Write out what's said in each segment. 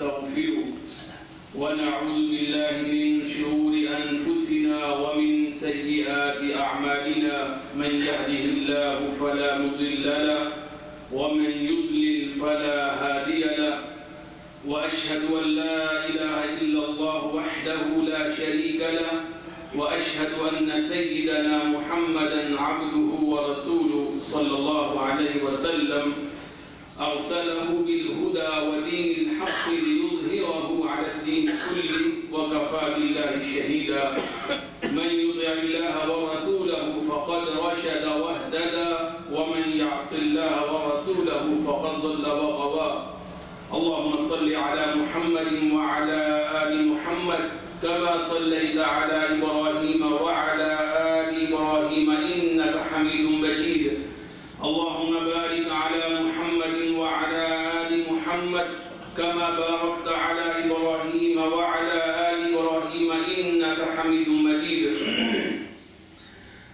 نستغفره ونعوذ بالله من شرور أنفسنا ومن سيئات أعمالنا من يهده الله فلا مضل له ومن يضلل فلا هادي له وأشهد أن لا إله إلا الله وحده لا شريك له وأشهد أن سيدنا محمدا عبده ورسوله صلى الله عليه وسلم أرسله بالهدى ودين الحق ليظهره على الدين كله وكفى بالله شهيدا من يطع الله ورسوله فقد رشد واهتدى ومن يعص الله ورسوله فقد ضل وغوى اللهم صل على محمد وعلى آل محمد كما صليت على إبراهيم وعلى آل إبراهيم إنك حميد مجيد اللهم بارك على محمد وعلى آل محمد كما باركت على إبراهيم وعلى آل إبراهيم إنك حميد مجيد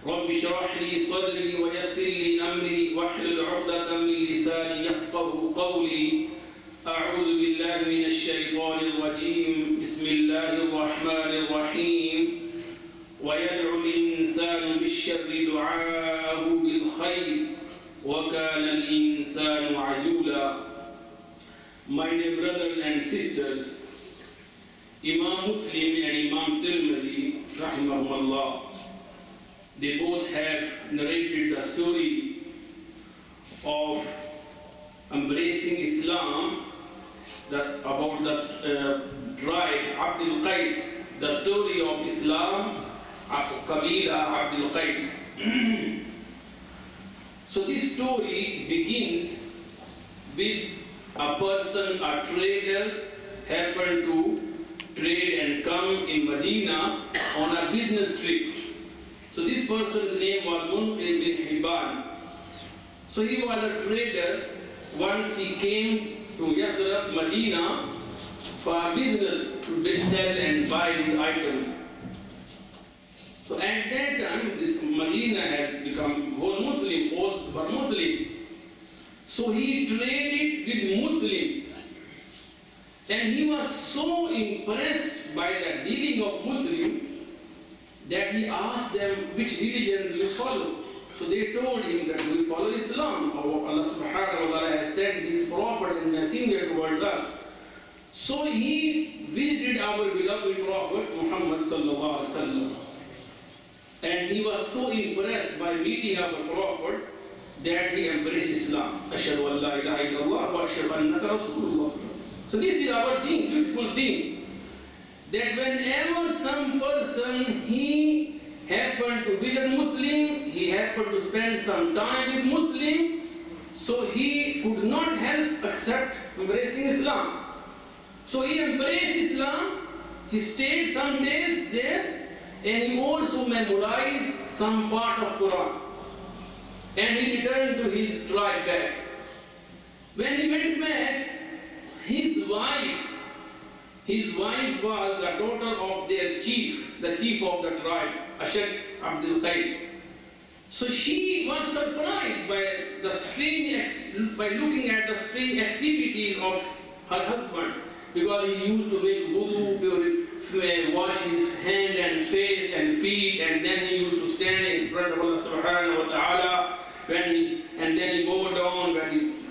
رب اشرح لي صدري ويسر لي أمري واحلل عقدة من لساني يفقهوا قولي أعوذ بالله من الشيطان الرجيم بسم الله الرحمن الرحيم ويدعو الإنسان بالشر دعاءه بالخير وَكَانَ الْإِنسَانُ عَجُولًا. My dear brothers and sisters, Imam Muslim and Imam Tirmidhi, rahimahumullah, they both have narrated the story of embracing Islam, about the tribe Abdul Qais, the story of Islam, Qabila Abdul Qais. So this story begins with a person, a trader, happened to trade and come in Medina on a business trip. So this person's name was Munqidh bin Hibban. So he was a trader. Once he came to Yathrib, Medina, for a business to sell and buy his items. So at that time, this Medina had become whole Muslim, all were Muslim. So he traded with Muslims. And he was so impressed by the dealing of Muslims that he asked them, which religion do you follow? So they told him that we follow Islam. Allah subhanahu wa ta'ala has sent his prophet and messenger towards us. So he visited our beloved prophet Muhammad sallallahu alaihi wasallam. And he was so impressed by meeting our Prophet that he embraced Islam. Ashhadu an la ilaha illallah wa ashhadu annaka rasulullah. So this is our deen, beautiful deen. That whenever some person, he happened to be a Muslim, he happened to spend some time with Muslim, so he could not help except embracing Islam. So he embraced Islam, he stayed some days there, and he also memorized some part of Quran. And he returned to his tribe back. When he went back, his wife was the daughter of their chief, the chief of the tribe, Shaikh Abdul Qais. So she was surprised by looking at the strange activities of her husband, because he used to make wudu, wash his hand and face and feet, and then he used to stand in front of Allah subhanahu wa ta'ala, and then he go down,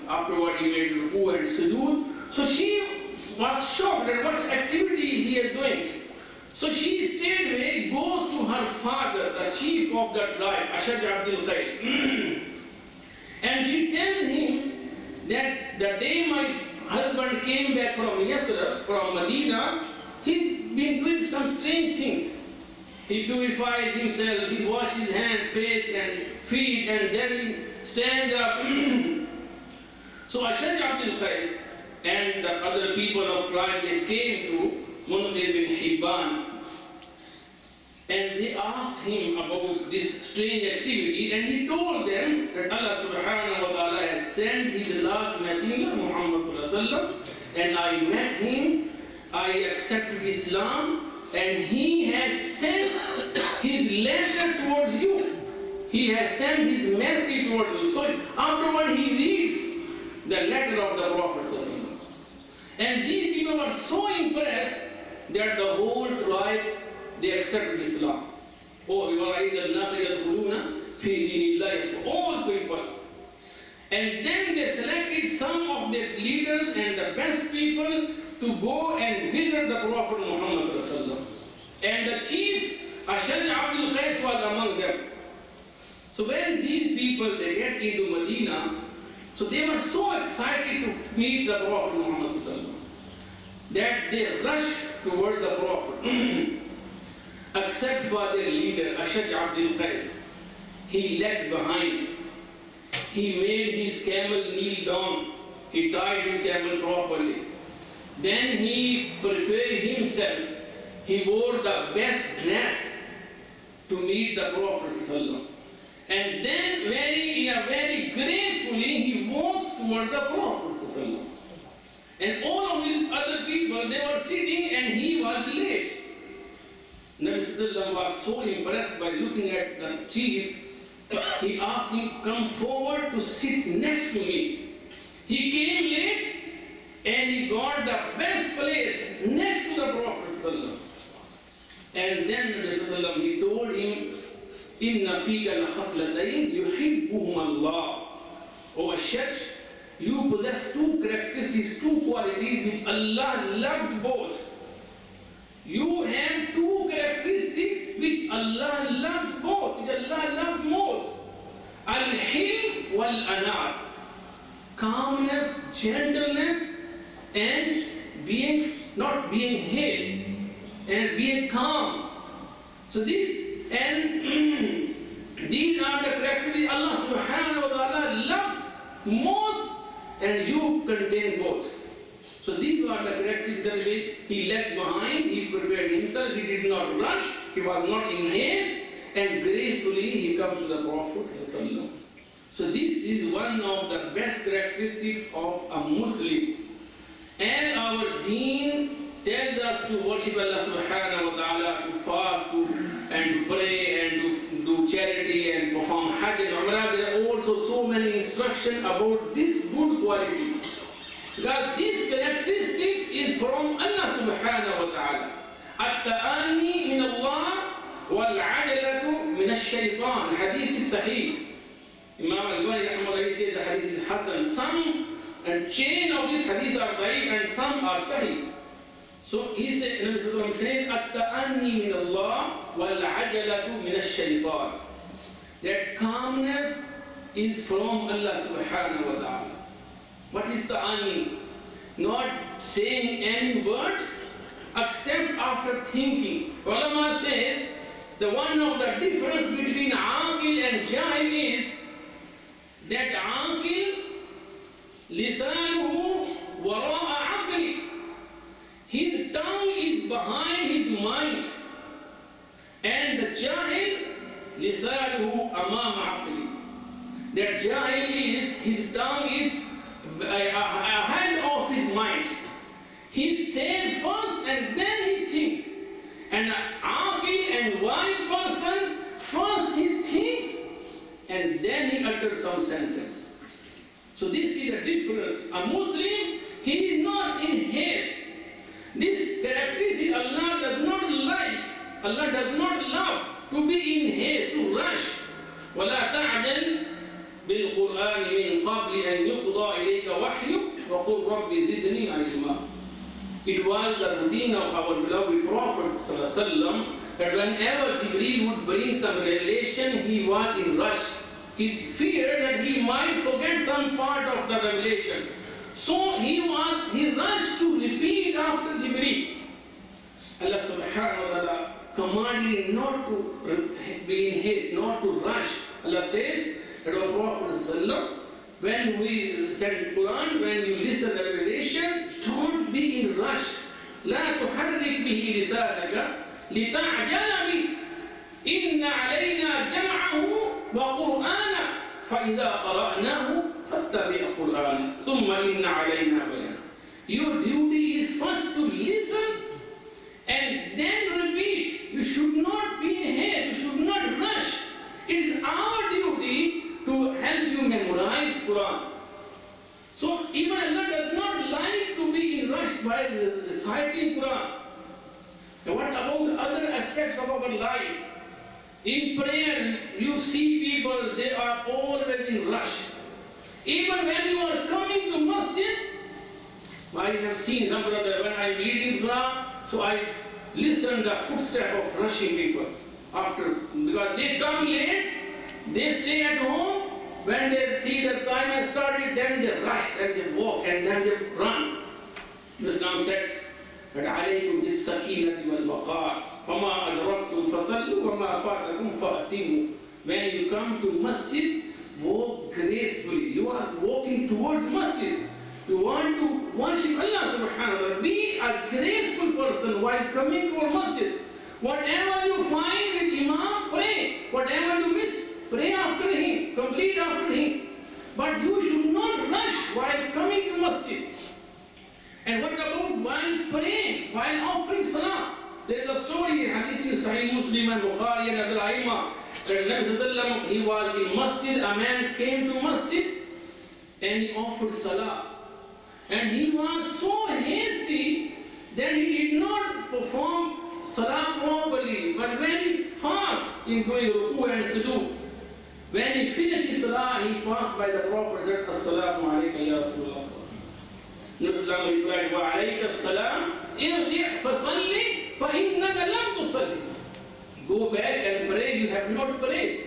afterward he made ruku and sujood. So she was shocked at what activity he is doing. So she stayed away, goes to her father, the chief of the tribe, Shaikh Abdul Qais. And she tells him that the day my husband came back from Yathrib, from Medina, he's been doing some strange things. He purifies himself, he washes his hands, face and feet, and then he stands up. So Shaikh Abdul Qais and the other people of tribe, they came to Munqidh bin Hibban, and they asked him about this strange activity, and he told them that Allah subhanahu wa ta'ala had sent his last messenger, Muhammad sallallahu alaihi wasallam, and I met him, I accepted Islam, and he has sent his letter towards you. He has sent his message towards you. So afterward he reads the letter of the Prophet sallallahu alaihi wasallam. And these people were so impressed that the whole tribe, they accepted Islam. Oh, you are the all people. And then they selected some of their leaders and the best people to go and visit the Prophet Muhammad. And the chief, Abdur was among them. So when these people, they get into Medina, so they were so excited to meet the Prophet Muhammad that they rushed towards the Prophet. Except for their leader, Abdur Qais. He lagged behind. He made his camel kneel down. He tied his camel properly. Then he prepared himself. He wore the best dress to meet the Prophet. And then very gracefully he walks towards the Prophet. And all of these other people, they were sitting and he was late. Nabi Sallallahu was so impressed by looking at the chief, he asked him, come forward to sit next to me. He came late and he got the best place next to the Prophet Sallallahu. And then Nabi Sallallahu, he told him, Inna fika la khaslatayn yuhibbuhum Allah. O Shaykh, you possess two characteristics, two qualities which Allah loves both. You have two characteristics which Allah loves both, which Allah loves most. Al-Hilm wal-Anat. Calmness, gentleness, and not being haste, and being calm. So these are the characteristics Allah subhanahu wa ta'ala loves most, and you contain both. So these were the characteristics that he left behind, he prepared himself, he did not rush, he was not in haste, and gracefully he comes to the Prophet. So this is one of the best characteristics of a Muslim. And our deen tells us to worship Allah subhanahu wa ta'ala, to fast, and to pray, and to do charity, and perform Hajj and Umrah. There are also so many instructions about this good quality. Because these characteristics is from Allah subhanahu wa ta'ala. At-ta'ani min Allah wal-'ajalatu min ash-Shaytaan. Hadith is sahih. Imam al-Albani rahimahullah said the hadith is hasan. Some chain of this hadith are right and some are sahih. So he said, Nabi Sallallahu said, At-ta'ani min Allah wal-'ajalatu min ash-Shaytaan. That calmness is from Allah subhanahu wa ta'ala. What is ta'ani? Not saying any word except after thinking. Ulama says the one of the difference between aqil and jahil is that aqil lisanuhu wara'a aqli. His tongue is behind his mind, and the jahil lisanuhu amama aqli. That jahil is, his tongue is ahead of his mind. He says first and then he thinks. And aqil and wise person, first he thinks and then he utters some sentence. So this is the difference. A Muslim, he is not in haste. This characteristic Allah does not like, Allah does not love to be in haste, to rush. وَلَا تَعْجَلْ بِالْقُرْآنِ مِنْ قَبْلِ أَنْ يُقْضَى إِلَيْكَ وَحْيُ وَقُلْ رَبِّ زِدْنِي عِلْمًا. It was the routine of our beloved Prophet ﷺ that whenever Jibreel would bring some revelation, he was in rush. He feared that he might forget some part of the revelation. So he rushed to repeat after Jibreel. Allah subhanahu wa ta'ala commanded him not to be in haste, not to rush. Allah says that our Prophet ﷺ, when we send Quran, when you listen to revelation, don't be in rush. لا تحرك به لسانك لتعجل به إن علينا جمعه وقرآنه فإذا قرأناه فاتبع قرآنه ثم إن علينا بيانه. Your duty is first to listen and then repeat. You should not be in haste. You should not rush. It is our duty to help you memorize Quran. So even Allah does not like to be in rush. rush while reciting Quran? And what about other aspects of our life? In prayer, you see people, they are always in rush. Even when you are coming to masjid, I have seen some brother, when I am leading Salah, so I listen the footstep of rushing people. Because they come late, they stay at home, when they see the time has started, then they rush and they walk and then they run. Islam said, عَلَيْكُمْ بِالسَّكِينَةِ وَالْوَقَارِ وَمَا أَدْرَكْتُمْ فَصَلُّوا وَمَا فَاتَكُمْ فَأْتِمُوا. When you come to masjid, walk gracefully. You are walking towards masjid. You want to worship Allah subhanahu wa ta'ala. Be a graceful person while coming to our masjid. Whatever you find with Imam, pray. Whatever you miss, pray after him. Complete after him. But you should not rush while coming to masjid. And what about while praying, while offering salah? There is a story in Hadith in Sahih Muslim and Bukhari and other Aimah that Nabi he was in masjid, a man came to masjid and he offered salah. And he was so hasty that he did not perform salah properly, but very fast in doing ruku and sujood. When he finished his salah, he passed by the Prophet and said, As-salamu alayka ya Rasulullah. Nabi replied, Wa alayka as-salam, irji' fasalli, fa innaka lam tusalli. Go back and pray, you have not prayed.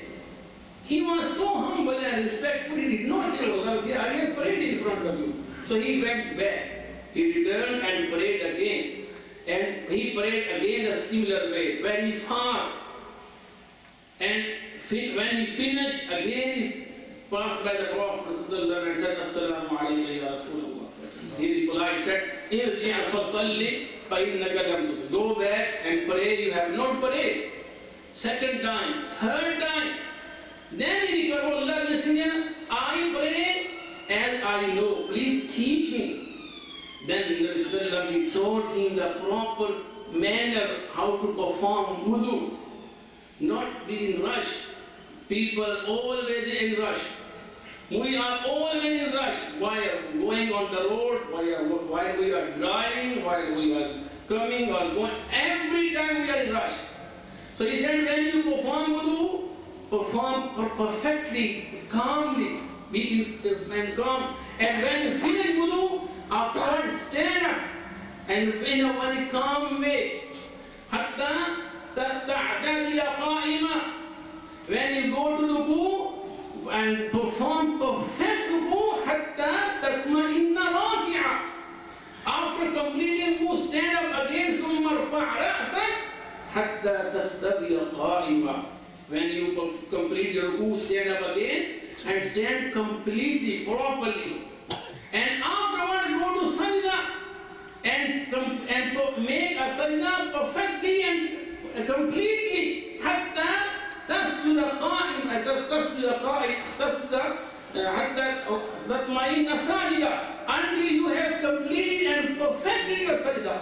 He was so humble and respectful, he did not say, I have prayed in front of you. So he went back. He returned and prayed again. And he prayed again a similar way, very fast. And when he finished, again he passed by the Prophet and said, Assalamu alayka ya Rasulullah. He replied, said, Irji' fasalli fa innaka lam tusalli. Go back and pray, you have not prayed. Second time, third time. Then he replied, Allah Messenger, I pray as I know. Please teach me. Then he taught him the proper manner how to perform wudu. Not be in rush. People always in rush. We are always in rush while going on the road, while we are driving, while we are coming or going. Every time we are in rush. So he said, when you perform wudu, perform perfectly, calmly, be and calm. And when you finish wudu, afterwards stand up and in a very calm way. Hatta ta'tadila qa'ima. When you go to ruku and perform perfect ruku, hatta tatma'inna raki'a. After completing wudu, stand up again, summa rfa' ra'sak hatta tastawiya qa'ima. When you complete your ruku, stand up again and stand completely, properly. And afterward go to sajda and make a sajda perfectly and completely. Hatta tasjuda qa'im, hatta tatma'inna sajda, until you have completed and perfected your sajda.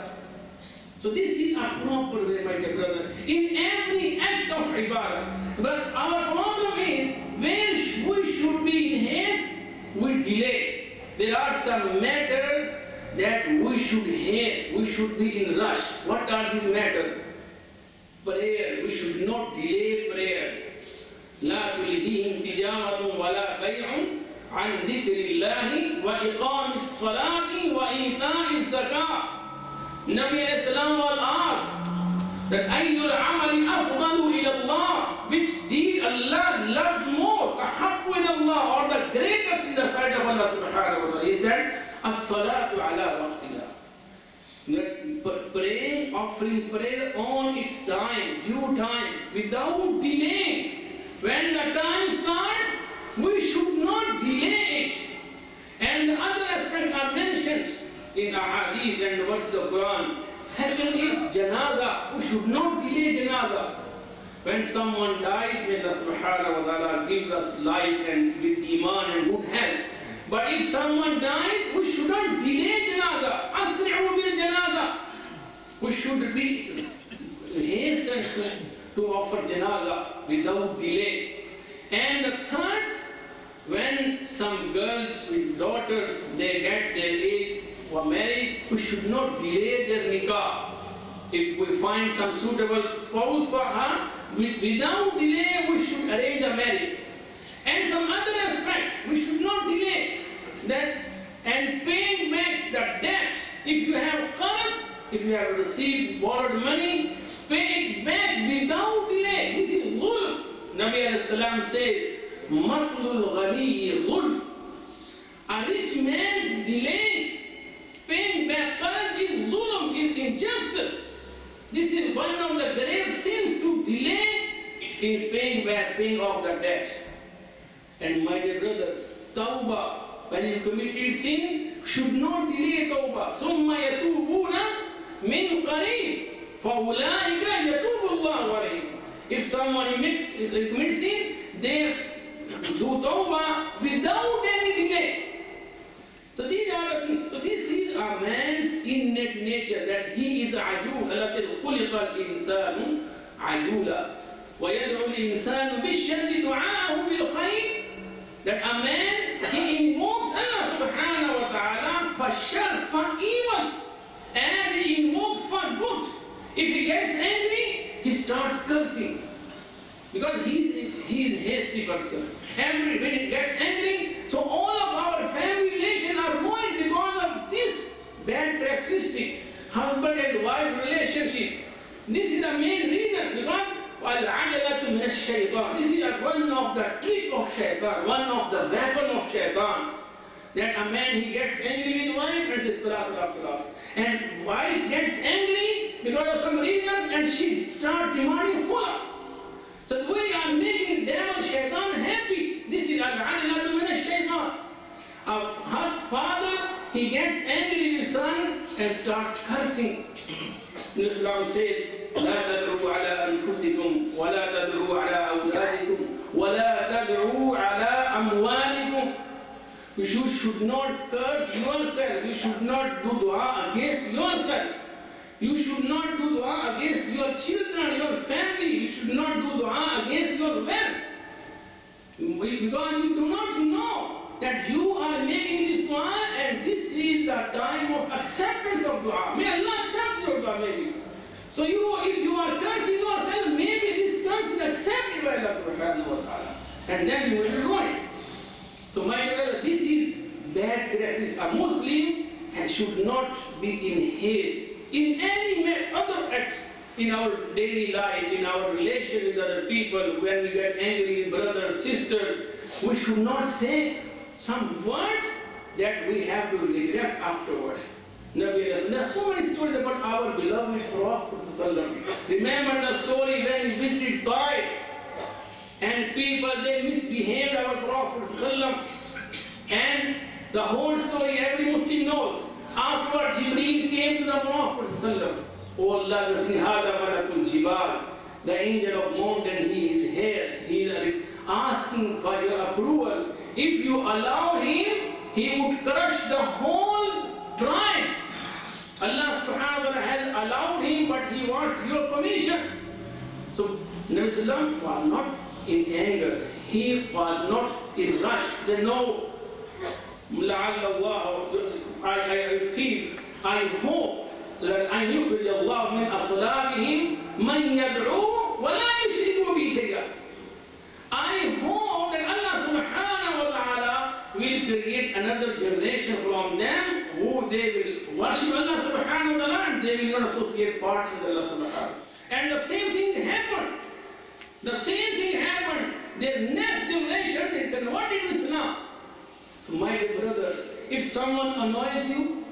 So this is a proper way, my dear brother, in every act of ibadah. But our problem is, where we should be in haste, we delay. There are some matters that we should haste, we should be in rush. What are these matters? Prayer, we should not delay prayers. لا تلهيهم تجارة ولا بيع عن ذكر الله وإقام الصلاة وإيتاء الزكاة. Nabi alayhi salam was asked that ayyul amali afdalu ila Allah, which deed Allah loves most, ahabbu ila Allah, or the greatest in the sight of Allah subhanahu wa ta'ala. He said, as-salatu ala waqtiha. Praying, offering prayer on its time, due time, without delay. When the time starts, we should not delay it. And the other aspects are mentioned in ahadith and verses of Quran. Second is janaza. We should not delay janaza. When someone dies, may Allah subhanahu wa ta'ala gives us life and with iman and good health. But if someone dies, we should not delay janaza. Asri'u bil janaza. We should be hasten to offer janaza without delay. And the third, when some girls with daughters, they get their age, who are married, we should not delay their nikah. If we find some suitable spouse for her, without delay we should arrange a marriage. And some other aspect, we should not delay that and paying back the debt. If you have qarz, if you have received borrowed money, pay it back without delay. This is dhulm. Nabi alayhi salam says, Matlul ghani dhulm. A rich man's delay paying back qarz is dhulm, is injustice. This is one of the grave sins, to delay in paying off the debt. And my dear brothers, tawbah, when you committed sin, should not delay tawbah. ثُمَّ يَتُوبُونَ مِنْ قَرِيبٍ فَأُولَٰئِكَ يَتُوبُ اللَّهُ عَلَيْهِمْ. If someone commits sin, they do tawbah without any delay. So these are the things. So this is a man's innate nature, that he is ajul. Allah said, خُلِقَ الْإِنسَانُ عَجُولًا وَيَدْعُ الْإِنسَانُ بِالشَّرِّ دُعَاءَهُ بِالْخَيْرِ. That a man, he invokes Allah subhanahu wa ta'ala for shar, for evil, and he invokes for good. If he gets angry, he starts cursing. Because he is a hasty person. When he gets angry, so all of our family relations are ruined because of these bad characteristics. Husband and wife relationship. This is the main reason, because al-'ajalatu min ash-shaytan. This is one of the trick of Shaytaan, one of the weapon of Shaytaan. That a man, he gets angry with wife and says talaq, talaq, talaq. And wife gets angry because of some reason and she starts demanding khula. So we are making devil Shaytaan happy. This is al-'ajalatu min ash-shaytan. A father, he gets angry with his son and starts cursing. Islam says, لا تدعوا على أنفسكم ولا تدعوا على أولادكم ولا تدعوا على أموالكم. You should not curse yourself. You should not do dua against yourself. You should not do dua against your children, your family. You should not do dua against your wealth. Because you do not know that you are making this dua, and this is the time of acceptance of dua. May Allah accept your dua, maybe. So if you are cursing yourself, maybe this curse is accepted by Allah subhanahu wa ta'ala. And then you will be ruined. So my brother, this is bad characteristics. A Muslim should not be in haste in any other act in our daily life, in our relation with other people. When we get angry with brother, sister, we should not say some word that we have to regret afterward. There are so many stories about our beloved Prophet. Remember the story when he visited Taif and people, they misbehaved our Prophet. And the whole story every Muslim knows. Afterward, Jibreel came to the Prophet. Oh Allah, the angel of mountain, he is here. He is asking for your approval. If you allow him, he would crush the whole tribes. Allah subhanahu wa ta'ala has allowed him, but he wants your permission. So Nabi Sallam was not in anger. He was not in rush. He said, no, I feel, I hope that I yukhrij Allah min aslabihim man yad'u wa la yushriku bi shay'a. I hope that Allah subhanahu wa ta'ala will create another generation from them who they will worship Allah subhanahu wa ta'ala and they will not associate part with Allah subhanahu wa ta'ala. And the same thing happened. The same thing happened. Their next generation, they converted to Islam. So my dear brother, if someone annoys you,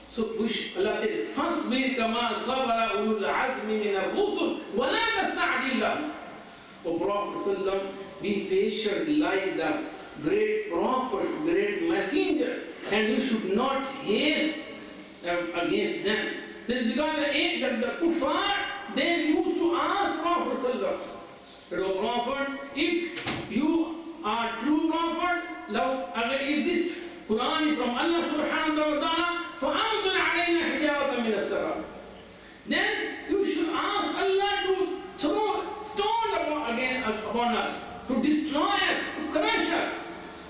so push. Allah said, فَاصْبِرْ كَمَا صَبَرَ أُولُو الْعَزْمِ مِنَ الرُّسُلِ وَلَا تَسْتَعْجِلْ لَهُمْ. O Prophet, be patient like the great prophets, great messenger, and you should not haste against them. Because the kuffar, they used to ask Prophet, Prophet, if you are true prophet, if this Quran is from Allah subhanahu wa ta'ala, فَأَمْطِرْ عَلَيْنَا حِجَارَةً مِنَ السَّمَاءِ. Then you should ask Allah to throw stone upon us, to destroy us, to crush us.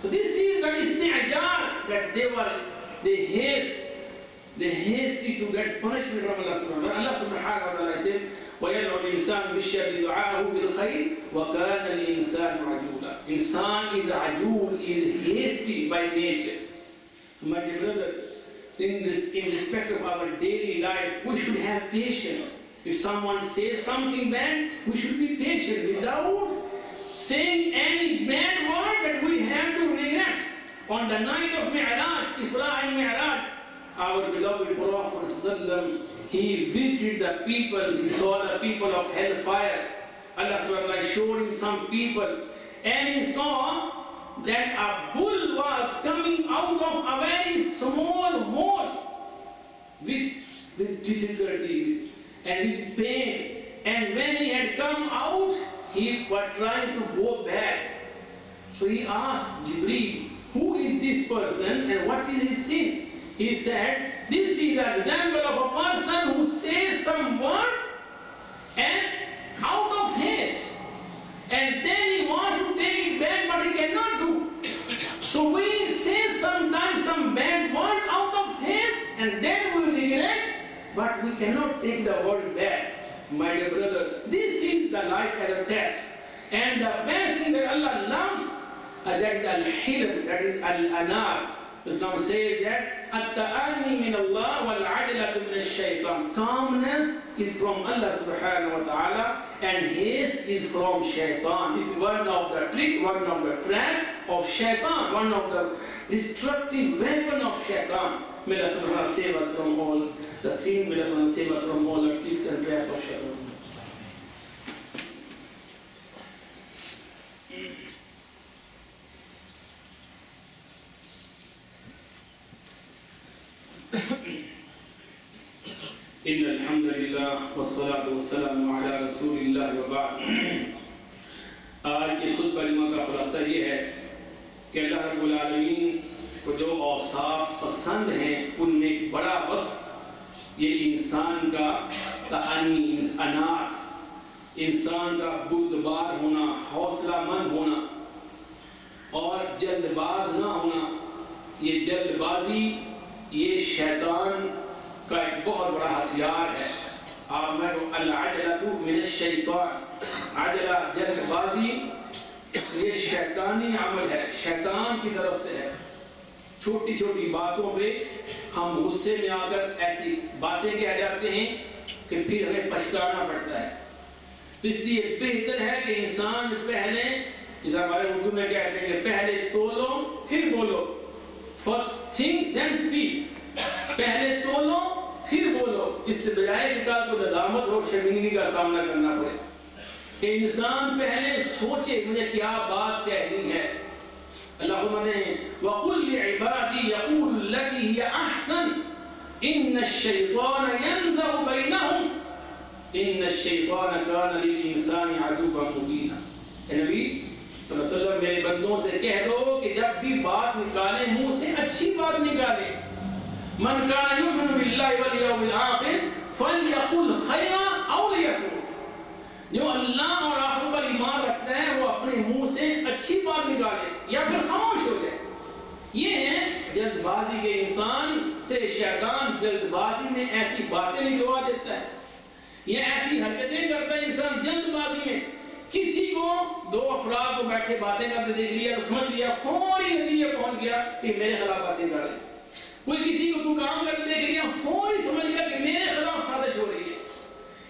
So this is the isti'jal, that they haste they hasty to get punishment from Allah subhanahu wa ta'ala. Allah subhanahu wa ta'ala said, وَيَدْعُ الْإِنسَانُ بِالشَّرِّ دُعَاءَهُ بِالْخَيْرِ وَكَانَ الْإِنسَانُ عَجُولًا. Insan is ajul, is hasty by nature. My dear brother, in respect of our daily life, we should have patience. If someone says something bad, we should be patient without saying any bad word that we have to regret. On the night of Mi'raj, Isra and Mi'raj, our beloved Prophet, he visited the people, he saw the people of hellfire. Allah subhanahu wa ta'ala showed him some people, and he saw that a bull was coming out of a very small hole with difficulty and with pain. And when he had come out, he was trying to go back. So he asked Jibreel, who is this person and what is his sin? He said, this is the example of a person who says some word and out of haste, and then he wants to take it back, but he cannot do. So we say sometimes some bad word out of haste, and then we regret, but we cannot take the word back. My dear brother, this is the life as a test. And the best thing that Allah loves, that is al-hilm, that is al-anat. Islam says that at-ta'anni min Allah wal-'adlatu min ash-shaytan. Calmness is from Allah subhanahu wa ta'ala, and haste is from Shaytaan. This is one of the trick, one of the trap of Shaytaan, one of the destructive weapon of Shaytaan. May Allah subhanahu wa ta'ala save us from all the sin, may Allah save us from all the tricks and traps of Shaytaan. إن الحمد لله والصلاة والسلام على رسول الله وبعد. آج کے خطبہ کلمہ کا خلاصہ یہ ہے کہ اللہ رب العالمین کو جو اوصاف پسند ہیں ان میں ایک بڑا وصف یہ انسان کا تعنی، انات، انسان کا بردبار ہونا، حوصلہ مند ہونا اور جلد باز نہ ہونا. یہ جلد بازی یہ شیطان کا ایک بہت بڑا ہتھیار ہے. آپ میں کو العجلۃ من الشیطان، عجلہ جلد بازی یہ شیطانی عمل ہے، شیطان کی طرف سے ہے. چھوٹی چھوٹی باتوں پہ ہم غصے میں آ کر ایسی باتیں کہہ جاتے ہیں کہ پھر ہمیں پچھتانا پڑتا ہے. تو اس لیے بہتر ہے کہ انسان پہلے، جیسا ہمارے اردو میں کہتے ہیں کہ پہلے تولو پھر بولو. First think then speak. پہلے تولو پھر بولو. اس سے بجائے کہ کل کو ندامت اور شرمندگی کا سامنا کرنا پڑے. کہ انسان پہلے سوچے مجھے کیا بات کہنی ہے. اللہم نے وَقُلْ لِعِبَادِي يَقُولُ الَّتِي هِيَ أَحْسَنُ إِنَّ الشَّيْطَانَ يَنزَغُ بَيْنَهُمْ إِنَّ الشَّيْطَانَ كَانَ لِلْإِنسَانِ عَدُوًّا مُبِينًا. اے نبی صلی اللہ علیہ وسلم میرے بندوں سے کہہ دو کہ جب بھی بات نکالیں منہ سے اچھی بات نکالیں. من كان يؤمن بالله واليوم الآخر فليقل خيرا أو ليصمت. جو اللہ اور آخرت پر ایمان رکھتا ہے وہ اپنے منہ سے اچھی بات نکالے یا پھر خاموش ہو جائے. یہ ہے جلد بازی کے انسان سے شیطان جلد بازی میں ایسی باتیں نکلوا دیتا ہے. یہ ایسی حرکتیں کرتا ہے انسان جلد بازی میں. کسی کو دو افراد کو بیٹھے باتیں کرتے دیکھ لیا اور سمجھ لیا، فوری نتیجے پہنچ گیا کہ میرے خلاف باتیں کر رہے. کوئی کسی کو کام کرتے دیکھ لیا، فوری سمجھ گیا کہ میرے خلاف سازش ہو رہی ہے.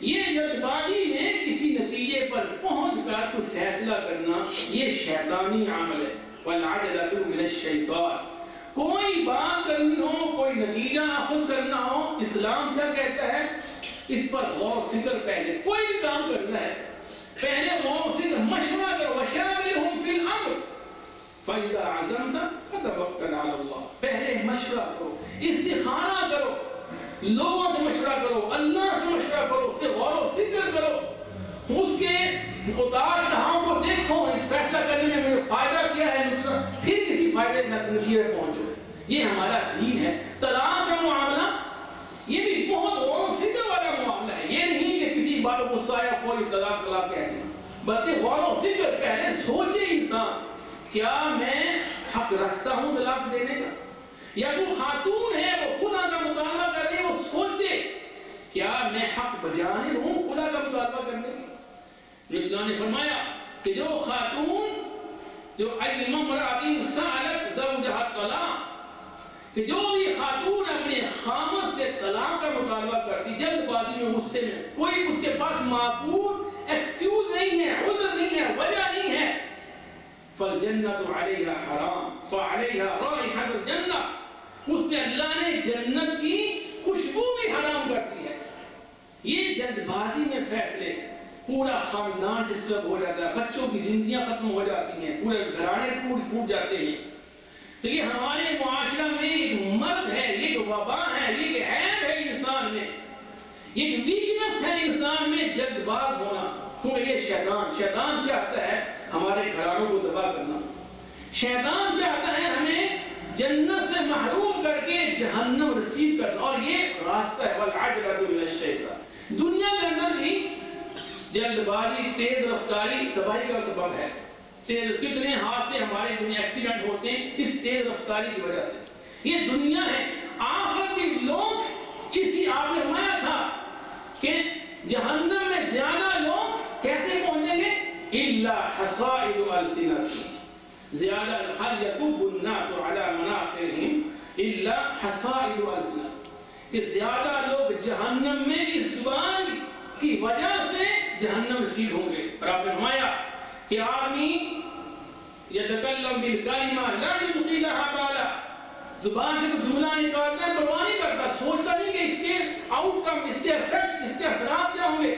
یہ جلد بازی میں کسی نتیجے پر پہنچ کر کوئی فیصلہ کرنا یہ شیطانی عمل ہے. وَالْعَجْلَةُ مِنَ الشَّيْطَانِ. کوئی بات کرنی ہو، کوئی نتیجہ اخذ کرنا ہو، اسلام کیا کہتا ہے؟ اس پر غور و فکر پہلے. کوئی بھی کام کرنا ہے پہلے غور و فکر مشورہ کرو. وَشَاوِرْهُمْ فِي الْأَمْرِ فَإِذَا عَزَمْتَ فَتَوَكَّلْ عَلَى اللَّهِ. پہلے مشورہ کرو، استخارہ کرو، لوگوں سے مشورہ کرو، اللہ سے مشورہ کرو، اس کے غور و فکر کرو، اس کے اتار چڑھاؤ کو دیکھو، اس فیصلہ کرنے میں مجھے فائدہ کیا ہے، نقصان، پھر کسی فائدے نتیجے پر پہنچو. یہ ہمارا دین ہے. طلاق کا معاملہ یہ بھی بہت غور و فکر والا معاملہ ہے. یہ نہیں کہ کسی بات کو غصہ آیا فوری طلاق طلاق کہہ دیں، بلکہ غور و فکر پہلے سوچے انسان کیا میں حق رکھتا ہوں طلاق دینے کا، یا کوئی خاتون ہے وہ خدا کا مطالبہ کر رہے ہیں وہ سوچے کیا میں حق بجانب ہوں خدا کا مطالبہ کرنے کی؟ اسلام نے فرمایا کہ جو خاتون جو ایما امرأۃ سألت زوجها الطلاق، کہ جو بھی خاتون اپنے خامد سے طلاق کا مطالبہ کرتی جلد بازی میں غصے میں، کوئی اس کے پاس معقول ایکسکیوز نہیں ہے، عذر نہیں ہے، وجہ نہیں ہے، فالجنت علیہا حرام فعلیہا رائحۃ الجنہ، اس نے اللہ نے جنت کی خوشبو بھی حرام کر دی ہے۔ یہ جلد بازی میں فیصلے، پورا خاندان ڈسٹرب ہو جاتا ہے، بچوں کی زندگیاں ختم ہو جاتی ہیں، پورے گھرانے ٹوٹ جاتے ہیں۔ تو یہ ہمارے معاشرہ میں ایک مرض ہے، یہ ایک وبا ہے، یہ ایک عیب ہے انسان میں، یہ ایک ویکنس ہے انسان میں جلد باز ہونا۔ کیونکہ یہ شیطان چاہتا ہے ہمارے گھرانوں کو تباہ کرنا، شیطان چاہتا ہے ہمیں جنت سے محروم کر کے جہنم رسید کرنا، اور یہ راستہ ہے والعجلۃ من الشیطان۔ دنیا کے اندر بھی جلد بازی، تیز رفتاری تباہی کا سبب ہے۔ کتنے حادثے ہمارے دنیا ایکسیڈنٹ ہوتے ہیں اس تیز رفتاری کی وجہ سے۔ یہ دنیا ہے، آخر بھی لوگ اسی آپ نے فرمایا تھا کہ جہنم میں زیادہ لوگ کیسے پہنچیں گے؟ الا حصائد السنۃ، زیادہ هل يكب الناس على مناخرهم الا حصائد السنۃ، کہ زیادہ لوگ جہنم میں اس زبان کی وجہ سے جہنم رسید ہوں گے۔ اور آپ نے فرمایا کہ آدمی یتکلم بالکلمہ لا یلقی لها بالا، زبان سے کوئی جملہ نکالتا ہے پرواہ نہیں کرتا، سوچتا نہیں کہ اس کے آؤٹ کم، اس کے ایفیکٹس، اس کے اثرات کیا ہوں گے۔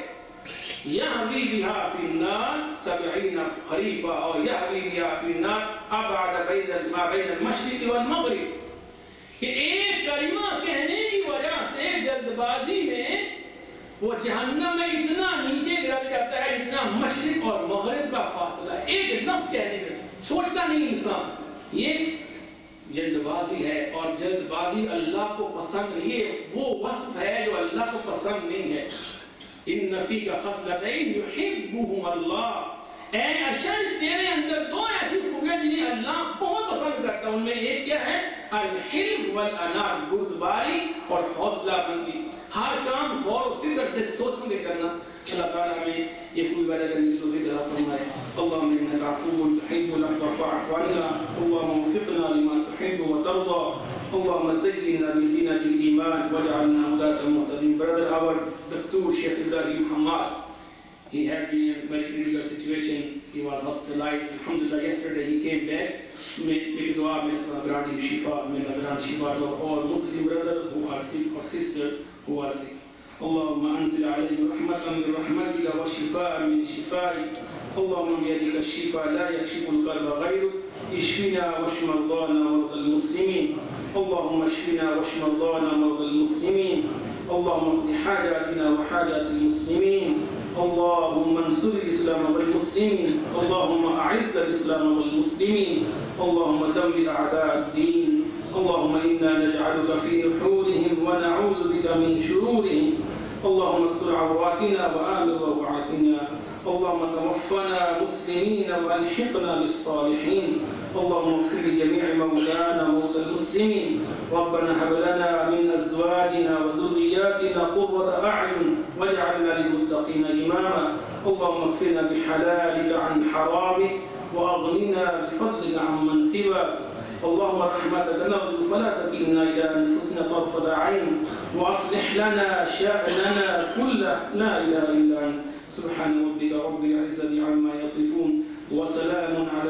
یہوی بہا فی النار 70 خریفہ، اور یہوی بہا فی النار ابعد ما بین المشرق والمغرب، کہ ایک کلمہ کہنے کی وجہ سے جلد بازی میں وہ جہنم میں اتنا نیچے گر جاتا ہے اتنا مشرق اور مغرب کا فاصلہ ہے، ایک لفظ کہنے میں سوچتا نہیں انسان۔ یہ جلد بازی ہے، اور جلد بازی اللہ کو پسند نہیں، یہ وہ وصف ہے جو اللہ کو پسند نہیں ہے۔ ان فیک خصلتین یحبہم اللہ، اے اشد تیرے اندر دو ایسی خوبیاں جنہیں اللہ بہت پسند کرتا ہے، ان میں ایک کیا ہے؟ الحلم والانات، بردباری اور حوصلہ بندی، ہر کام غور و فکر سے سوچ کے کرنا۔ اللہ تعالیٰ ہمیں یہ خوبی پیدا کرنے کی توفیق عطا فرمائے۔ اللهم انك عفو تحب العفو فاعف عنا، اللهم وفقنا لما تحب وترضى، اللهم زينا بزينة الإيمان واجعلنا هداة مهتدين۔ Brother, our Dr. Shaykh Ibrahim Hamad, he had been in a very critical situation. He was hospitalized. Alhamdulillah, yesterday he came back. Make dua, may Allah grant him shifa, may Allah grant shifa to all Muslim brothers who are sick or sisters who are sick. اللهم انزل عليه رحمة من رحمتك وشفاء من شفائك، اللهم بيدك الشفاء لا يكشف القلب غيرك، اشفنا واشف مرضانا ومرضى المسلمين، اللهم اشفنا واشف مرضانا ومرضى المسلمين، اللهم اقض حاجاتنا وحاجات المسلمين، اللهم انصر الإسلام والمسلمين، اللهم أعز الإسلام والمسلمين، اللهم دمر أعداء الدين، اللهم إنا نجعلك في نحورهم ونعوذ بك من شرورهم، اللهم استر عوراتنا وآمن روعاتنا، اللهم توفنا مسلمين وألحقنا بالصالحين، اللهم اغفر لجميع موتانا وموتى المسلمين، ربنا هب لنا من أزواجنا وذرياتنا قرة أعين واجعلنا للمتقين إماما، اللهم اكفنا بحلالك عن حرامك وأغننا بفضلك عمن سواك، اللهم رحمتك نرجو فلا تكلنا إلى أنفسنا طرفة عين، وأصلح لنا شأننا كله، لا إله إلا أنت، سبحان ربك رب العزة عما يصفون وسلام على